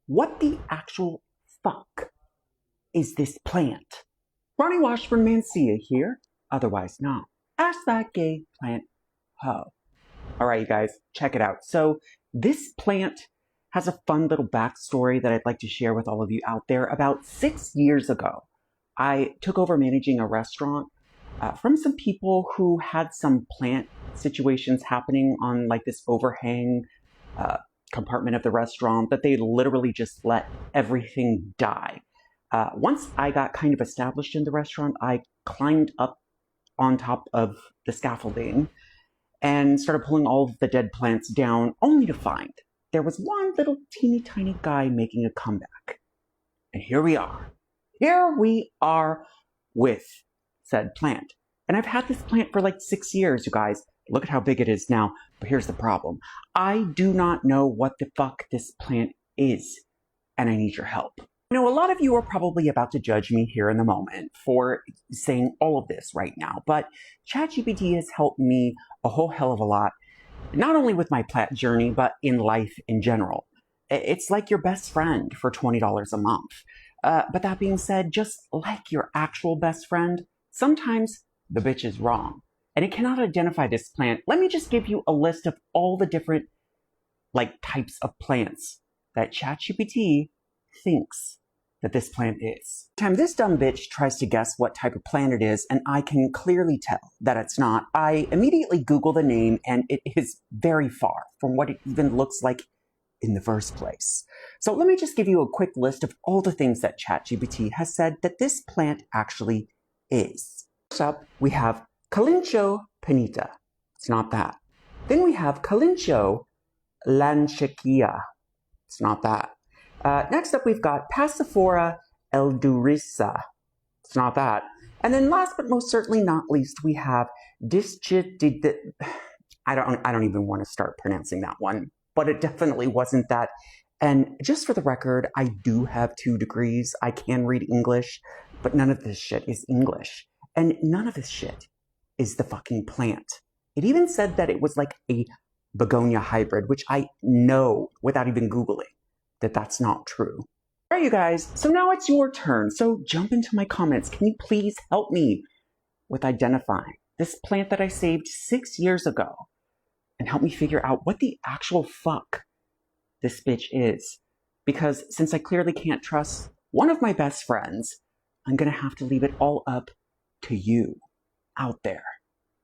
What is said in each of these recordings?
What the actual fuck is this plant? Ronnie Washburn-Mancilla here, otherwise known as that gay plant hoe. Alright, you guys, check it out. So, this plant has a fun little backstory that I'd like to share with all of you out there. About 6 years ago, I took over managing a restaurant from some people who had some plant situations happening on like this overhang compartment of the restaurant that they literally just let everything die. Once I got kind of established in the restaurant, I climbed up on top of the scaffolding and started pulling all of the dead plants down, only to find there was one little teeny tiny guy making a comeback. And here we are. Here we are with said plant. And I've had this plant for like 6 years, you guys. Look at how big it is now. But here's the problem. I do not know what the fuck this plant is, and I need your help. I know a lot of you are probably about to judge me here in the moment for saying all of this right now, but ChatGPT has helped me a whole hell of a lot, not only with my plant journey, but in life in general. It's like your best friend for $20 a month. But that being said, just like your actual best friend, sometimes the bitch is wrong, and it cannot identify this plant. Let me just give you a list of all the different types of plants that ChatGPT thinks that this plant is. This dumb bitch tries to guess what type of plant it is, and I can clearly tell that it's not. I immediately Google the name, and it is very far from what it even looks like in the first place. So let me just give you a quick list of all the things that ChatGPT has said that this plant actually is. First up, we have Kalincho pinita. It's not that. Then we have Kalincho lanchickia. It's not that. Next up, we've got Passiflora eldurisa. It's not that. And then last but most certainly not least, we have I don't even want to start pronouncing that one, but it definitely wasn't that. And just for the record, I do have 2 degrees. I can read English, but none of this shit is English. And none of this shit is the fucking plant. It even said that it was like a begonia hybrid, which I know without even Googling that that's not true. All right, you guys, so now it's your turn. So jump into my comments. Can you please help me with identifying this plant that I saved 6 years ago and help me figure out what the actual fuck this bitch is? Because since I clearly can't trust one of my best friends, I'm gonna have to leave it all up to you out there.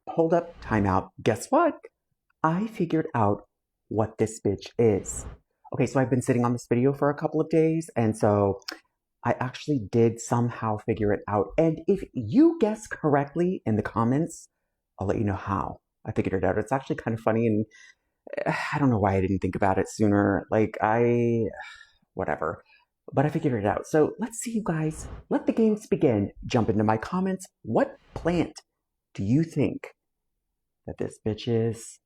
Hold up, time out. Guess what? I figured out what this bitch is. Okay, so I've been sitting on this video for a couple of days, and so I actually did somehow figure it out. And if you guess correctly in the comments, I'll let you know how I figured it out. It's actually kind of funny, and I don't know why I didn't think about it sooner. Whatever. But I figured it out. So let's see, you guys. Let the games begin. Jump into my comments. What plant do you think that this bitch is?